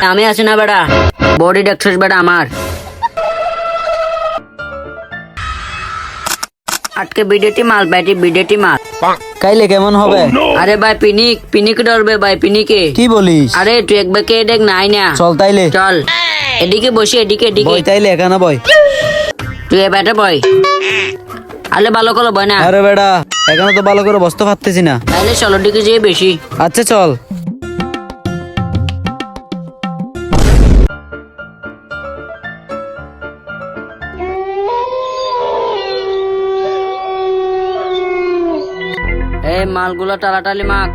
আমি আছি না বেটা, বডি দেখছিস বেটা আমার। আজকে বিডেটি মাল ব্যাটি, বিডেটি মাল। কাইলে কেমন হবে? আরে ভাই পিনিক ডরবে ভাই, পিনিকে। কি বলিস? আরে তুই একবার কে দেখ নাই না। চল তাইলে। চল এদিকে বসি, এদিকে এদিকে। বই তাইলে এখানে বই। তুই এ ব্যাটে বয়। আরে ভালো করে বয় না। আরে বেটা এখানে তো ভালো করে বসতে পারতেছি না। তাইলে চলো দিকে যেয়ে বেশি। আচ্ছা চল। এই মালগুলো টালাটালি মাখ।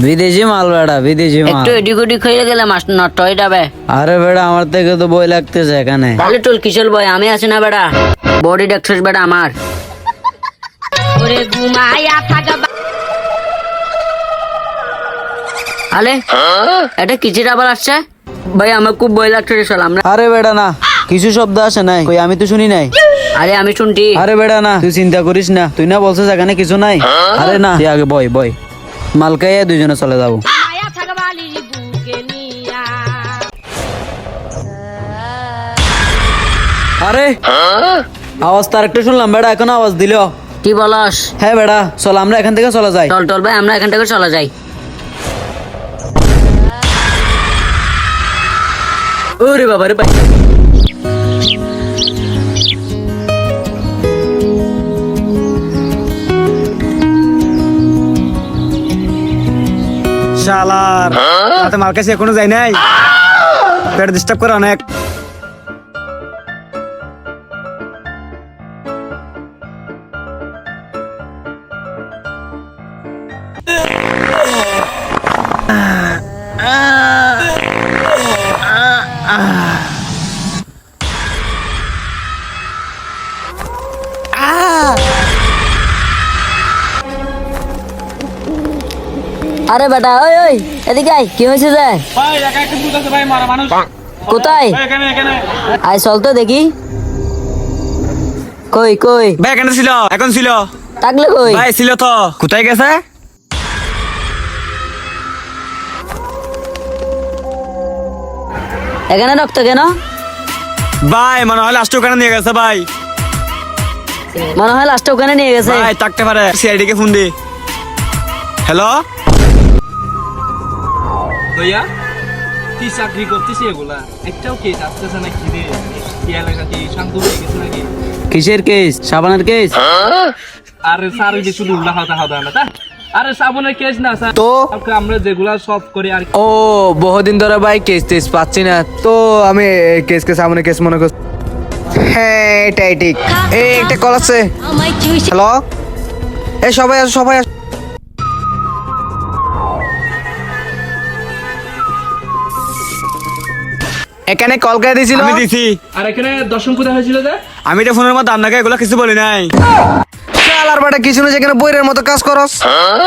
বিদেশি মাল বেটা, বিদেশি মাল। একটু এদিক ওদিক হয়ে গেলে মাছ নষ্ট হয়ে যাবে। আরে বেটা আমার থেকে তো বই লাগতেছে এখানে। তাহলে চল কিশোর বয়, আমি আছি না বেটা, বডি দেখছিস বেটা আমার। ওরে ঘুমায়া থাকা। আরে এটা কিচির আবার আসছে ভাই, আমার খুব ভয় লাগছে রে শালা। আমরা আরে বেটা না, কিছু শব্দ আসে নাই, কই আমি তো শুনি নাই। আরে আমি শুনছি। আরে বেটা না, তুই চিন্তা করিস না, তুই না বলছিস এখানে কিছু নাই। আরে না, তুই আগে বই বই, মাল খাইয়ে দুইজনে চলে যাবো। আরে আওয়াজ তার একটা শুনলাম বেটা, এখন আওয়াজ দিল। কি বলস? হ্যাঁ বেটা চল আমরা এখান থেকে চলে যাই। চল চল ভাই, আমরা এখান থেকে চলে যাই। ওরে বাবা রে ভাই, শালার রাতে মাল কাছে এখনো যাই নাই, পেট ডিস্টার্ব করে অনেক। আরে বেটা ওই ওই এদিকে আয়, কি হয়েছে যে? কোথায়? আয় চল তো দেখি। কই কই ভাই এখানে ছিল, এখন ছিল থাকলে কই? ভাই, ছিল তো, কোথায় গেছে? এখানে রক্ত কেন? ভাই মনে হয় লাস্ট ওখানে নিয়ে গেছে ভাই। মনে হয় লাস্টে ওখানে নিয়ে গেছে। ভাই থাকতে পারে, সিআইডি কে ফোন দি। হ্যালো দইয়া কি চাকরি করছিস এগুলা? একটাও কেস আসতেছে না কি রে? কি এলাকা কি শান্ত হয়ে গেছে নাকি? কিসের কেস? সাবানের কেস? আরে স্যার ওই যে শুধু উল্লা হাতা হাতা না তা। আরে সাবনের কেস না স্যার, তো আমরা যেগুলা সব করি আর ও বহুদিন ধরে ভাই কেস টেস পাচ্ছি না, তো আমি কেসকে সামনে কেস মনে করছি। হ্যাঁ এটাই ঠিক। এই একটা কল আছে। হ্যালো, এই সবাই আসো সবাই আসো। এখানে কল করে দিয়েছিল। আমি দিছি। আর এখানে দর্শন কোথায় হয়েছিল যে? আমি তো ফোনের মধ্যে আপনাকে এগুলো কিছু বলি নাই। শালার বেটা কি শুনে যেখানে বইয়ের মতো কাজ করস?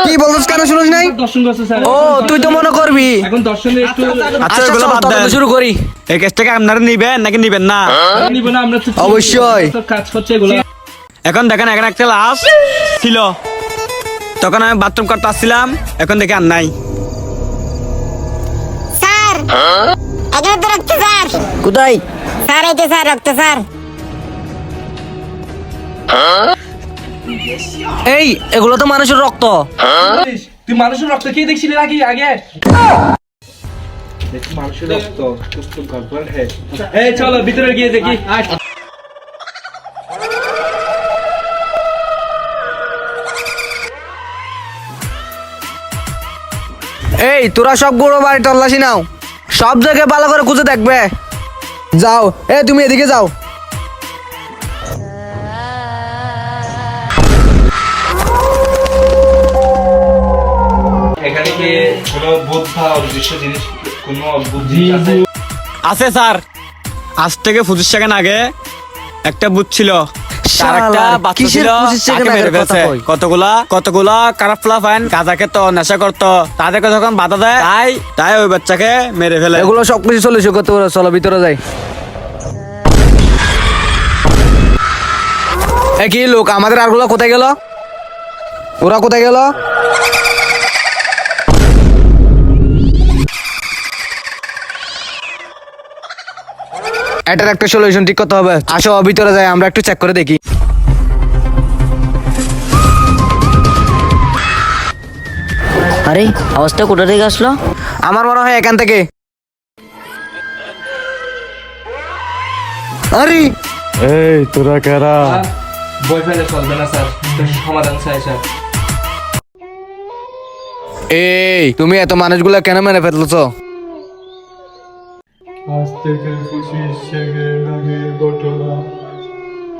কি বলছিস কেন শুনিস নাই? দর্শন করছে স্যার। ও তুই তো মনে করবি। এখন দর্শনে একটু আচ্ছা আচ্ছা এগুলো চল, বাদ তদন্ত দেন, শুরু করি। এই কেসটাকে আপনারা নিবেন নাকি নিবেন না? নিব না আমরা তো অবশ্যই। কাজ করছে এগুলা। এখন দেখেন এখানে একটা লাশ ছিল, তখন আমি বাথরুম করতে আসছিলাম, এখন দেখে আর নাই। স্যার এখানে তো রক্ত স্যার। কোথায়? স্যার এই যে স্যার রক্ত স্যার। এই এগুলো তো মানুষের রক্ত। তুই মানুষের রক্ত খেয়ে দেখছিলি নাকি আগে? মানুষের রক্ত প্রস্তুত কর। এই চলো ভিতরে গিয়ে দেখি। এই তোরা সব গুঁড়ো বাড়ি তল্লাশি নাও, সব জায়গায় ভালো করে খুঁজে দেখবে। যাও, এ তুমি এদিকে যাও। এখানে কি কোনো বোধ বা অদৃশ্য জিনিস, কোনো অদ্ভুত জিনিস আছে? আছে স্যার, আজ থেকে 25 সেকেন্ড আগে একটা বুথ ছিল, তার একটা শালার, বাচ্চা কিসের ছিল, 25 সেকেন্ড তাকে মেরে আগের কথা ফেলছে। কই? কতগুলা খারাপ ফ্লাফাইন গাঁজা খেত, নেশা করতো, তাদেরকে যখন বাধা দেয় তাই ওই বাচ্চাকে মেরে ফেলে। এগুলো সব কিছু সলিউশন করতে পারো, চলো ভিতরে যাই। একই লোক আমাদের আরগুলো কোথায় গেল? ওরা কোথায় গেল? এটার একটা সলিউশন ঠিক করতে হবে। আসো ভিতরে যাই, আমরা একটু চেক করে দেখি। আরে আওয়াজটা কোথা থেকে আসলো? আমার মনে হয় এখান থেকে। আরে এই তোরা কারা? বয়ফ্রেন্ডে চলবে না স্যার, সমাধান চাই স্যার। এই তুমি এত মানুষগুলা কেন মেরে ফেলছো? আজ থেকে 25 সেকেন্ড আগের ঘটনা।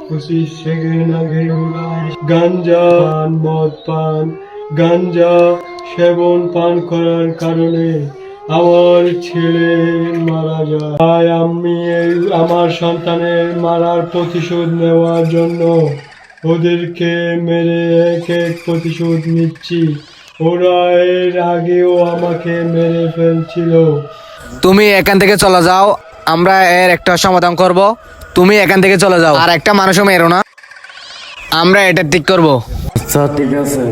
25 সেকেন্ড আগে হলাম গাঞ্জা পান, মদ পান, গাঞ্জা সেবন পান করার কারণে আমার ছেলে মারা যায়। তাই আমি আমার সন্তানের মারার প্রতিশোধ নেওয়ার জন্য ওদেরকে মেরে এক এক প্রতিশোধ নিচ্ছি। ওরা এর আগেও আমাকে মেরে ফেলছিল। তুমি এখান থেকে চলে যাও, আমরা এর একটা সমাধান করব। তুমি এখান থেকে চলে যাও, আর একটা মানুষও মেরো না, আমরা এটা ঠিক করব। আচ্ছা ঠিক আছে।